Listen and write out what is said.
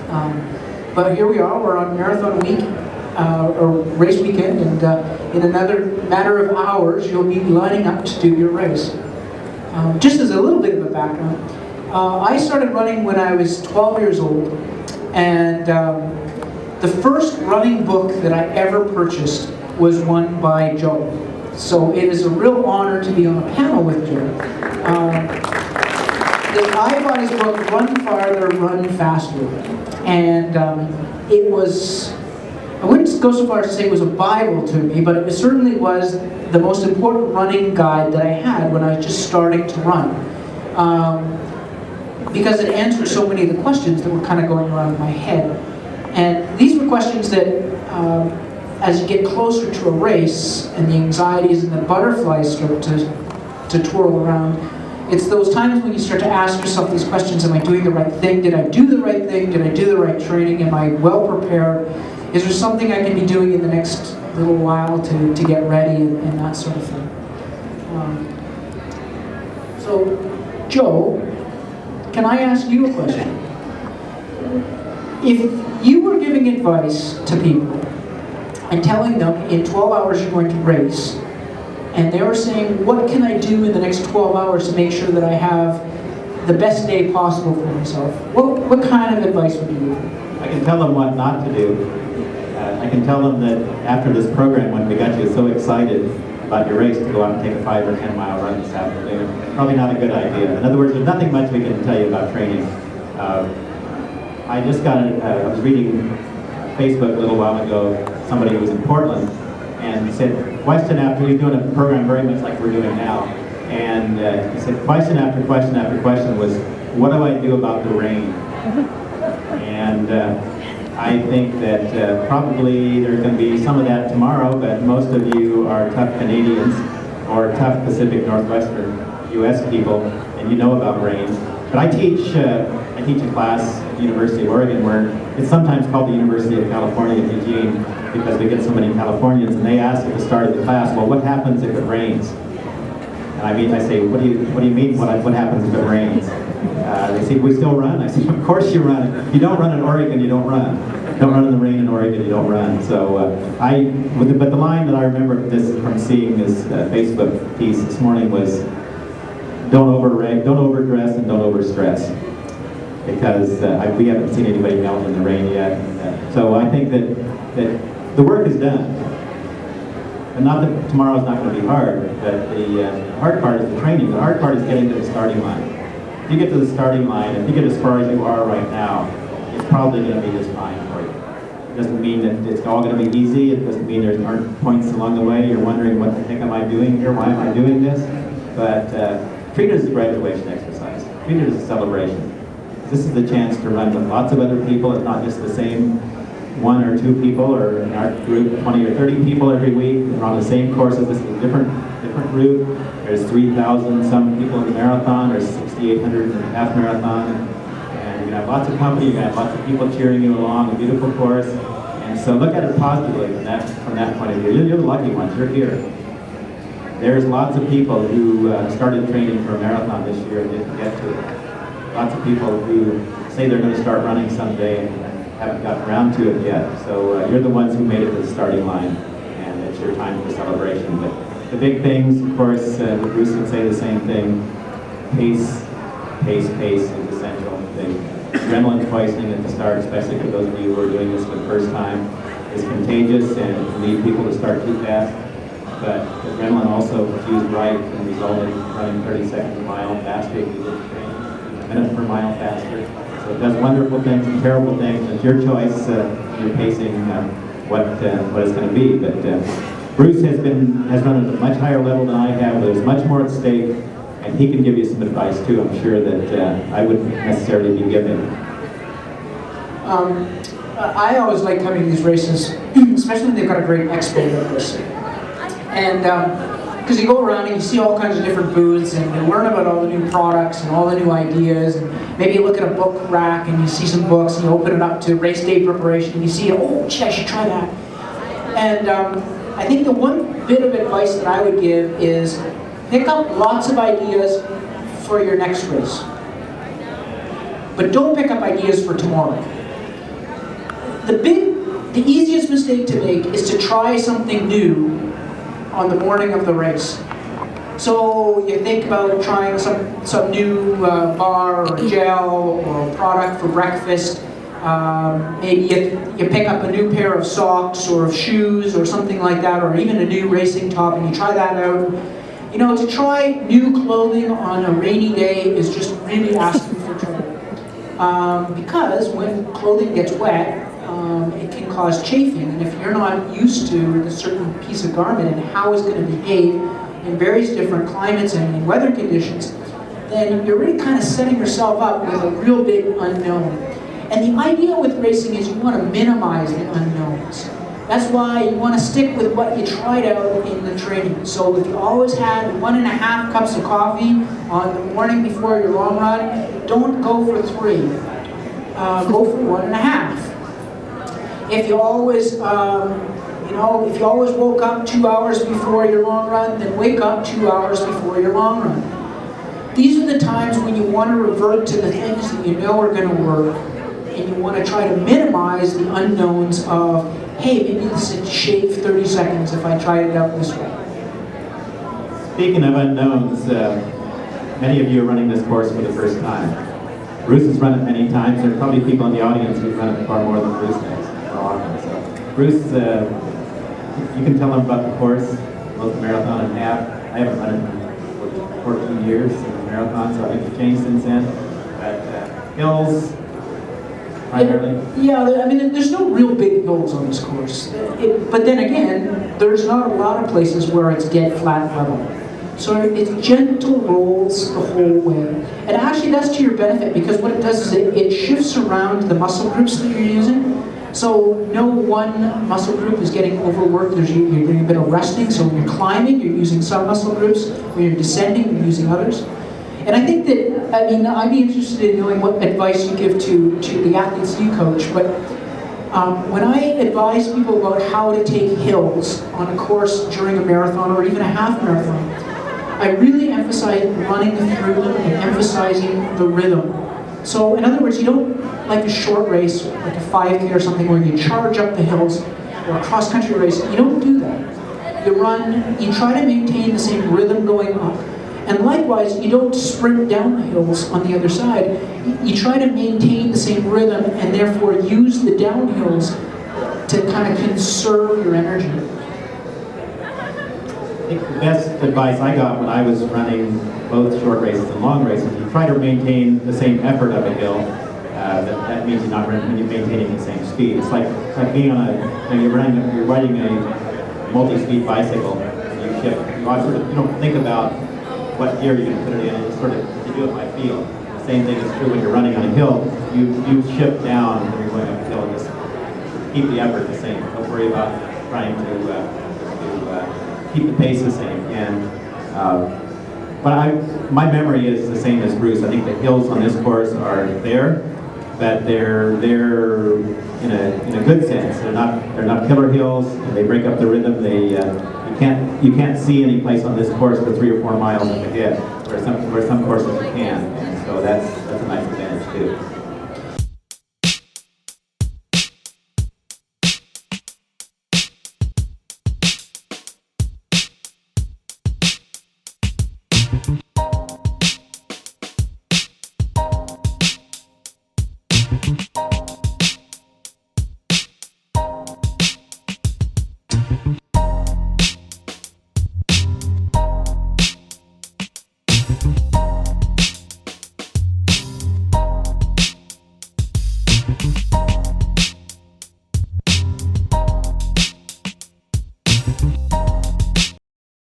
But here we are, we're on marathon week, or race weekend, and in another matter of hours, you'll be lining up to do your race. Just as a little bit of a background, I started running when I was 12 years old, and the first running book that I ever purchased was one by Joe. So it is a real honor to be on a panel with Joe. I bought his book, Run Farther, Run Faster. And it was, I wouldn't go so far as to say it was a Bible to me, but it certainly was the most important running guide that I had when I was just starting to run. Because it answered so many of the questions that were kind of going around in my head. And these were questions that, as you get closer to a race, and the anxieties and the butterflies start to twirl around, it's those times when you start to ask yourself these questions: am I doing the right thing? Did I do the right thing? Did I do the right training? Am I well prepared? Is there something I can be doing in the next little while to get ready and that sort of thing? So, Joe, can I ask you a question? If you were giving advice to people and telling them in 12 hours you're going to race, and they were saying, what can I do in the next 12 hours to make sure that I have the best day possible for myself, what kind of advice would you give? I can tell them what not to do. I can tell them that after this program, when we got you so excited about your race, to go out and take a 5 or 10 mile run this afternoon. Probably not a good idea. In other words, there's nothing much we can tell you about training. I just got I was reading Facebook a little while ago, somebody who was in Portland, and said, question after, he's doing a program very much like we're doing now, and he said, question after question after question was, what do I do about the rain? And I think that probably there's going to be some of that tomorrow, but most of you are tough Canadians or tough Pacific Northwestern U.S. people, and you know about rain. But I teach a class at the University of Oregon where it's sometimes called the University of California at Eugene, because we get so many Californians, and they ask at the start of the class, well, what happens if it rains? And I say, what do you mean, what happens if it rains? They say, we still run? I say, of course you run. If you don't run in Oregon, you don't run. You don't run in the rain in Oregon, you don't run. So but the line that I remember from seeing this Facebook piece this morning was, don't overdress and don't overstress. Because we haven't seen anybody melt in the rain yet. So I think that the work is done. And not that tomorrow's not going to be hard, but the hard part is the training. The hard part is getting to the starting line. If you get to the starting line, if you get as far as you are right now, it's probably going to be just fine for you. It doesn't mean that it's all going to be easy. It doesn't mean there aren't points along the way. You're wondering, what the heck am I doing here? Why am I doing this? But treat it as a graduation exercise. Treat it as a celebration. This is the chance to run with lots of other people. It's not just the same 1 or 2 people, or in our group, 20 or 30 people every week. We're on the same courses. This is a different route. There's 3,000 some people in the marathon. There's 6,800 in the half marathon. And you're going to have lots of company. You're going to have lots of people cheering you along. A beautiful course. And so look at it positively from that point of view. You're the lucky ones. You're here. There's lots of people who started training for a marathon this year and didn't get to it. Lots of people who say they're going to start running someday and haven't gotten around to it yet. So you're the ones who made it to the starting line, and it's your time for celebration. But the big things, of course, Bruce would say the same thing. Pace is essential. The adrenaline poisoning at the start, especially for those of you who are doing this for the first time, is contagious, and it can lead people to start too fast. But adrenaline also, if used right, can result in running 30 seconds a mile faster if you didn't train. Minute per mile faster. So it does wonderful things and terrible things. It's your choice. You're pacing what it's going to be. But Bruce has run at a much higher level than I have. There's much more at stake, and he can give you some advice too. I'm sure that I wouldn't necessarily be giving. I always like coming to these races, especially when they've got a great expo like this. And because you go around and you see all kinds of different booths, and you learn about all the new products and all the new ideas, and maybe you look at a book rack and you see some books and you open it up to race day preparation and you see, oh gee, I should try that. And I think the one bit of advice that I would give is pick up lots of ideas for your next race. But don't pick up ideas for tomorrow. The easiest mistake to make is to try something new on the morning of the race. So you think about trying some new bar or gel or product for breakfast. Maybe you pick up a new pair of socks or of shoes or something like that, or even a new racing top, and you try that out. You know, to try new clothing on a rainy day is just really asking for trouble. Because when clothing gets wet, it can cause chafing, and if you're not used to a certain piece of garment and how it's going to behave in various different climates and in weather conditions, then you're really kind of setting yourself up with a real big unknown. And the idea with racing is you want to minimize the unknowns. That's why you want to stick with what you tried out in the training. So if you always had 1.5 cups of coffee on the morning before your long run, don't go for 3. Go for 1.5. If you always, if you always woke up 2 hours before your long run, then wake up 2 hours before your long run. These are the times when you want to revert to the things that you know are going to work, and you want to try to minimize the unknowns of, hey, maybe this would shave 30 seconds if I tried it out this way. Speaking of unknowns, many of you are running this course for the first time. Bruce has run it many times. There are probably people in the audience who've run it far more than Bruce has. So, Bruce, you can tell them about the course, both the marathon and half. I haven't run it for 14 years in the marathon, so I think it's changed since then. But hills, primarily? Yeah, I mean, there's no real big hills on this course. But then again, there's not a lot of places where it's dead flat level. So it's gentle rolls the whole way. And actually that's to your benefit, because what it does is it shifts around the muscle groups that you're using. So no one muscle group is getting overworked. You're doing a bit of resting. So when you're climbing, you're using some muscle groups. When you're descending, you're using others. And I think that, I'd be interested in knowing what advice you give to the athletes you coach. But when I advise people about how to take hills on a course during a marathon or even a half marathon, I really emphasize running through them and emphasizing the rhythm. So in other words, you don't, like a short race, like a 5K or something where you charge up the hills, or a cross-country race, you don't do that. You try to maintain the same rhythm going up. And likewise, you don't sprint down the hills on the other side. You try to maintain the same rhythm and therefore use the downhills to kind of conserve your energy. I think the best advice I got when I was running both short races and long races, you try to maintain the same effort of a hill. That means you're not when you're maintaining the same speed. It's like being on you're riding a multi-speed bicycle. And you shift. You don't think about what gear you're going to put it in. You do it by feel. The same thing is true when you're running on a hill. You shift down when you're going up a hill and just keep the effort the same. Don't worry about trying to keep the pace the same. But my memory is the same as Bruce. I think the hills on this course are there, but they're in a good sense. They're not killer hills. They break up the rhythm. You can't see any place on this course for 3 or 4 miles ahead, where some courses you can. And so that's a nice advantage too.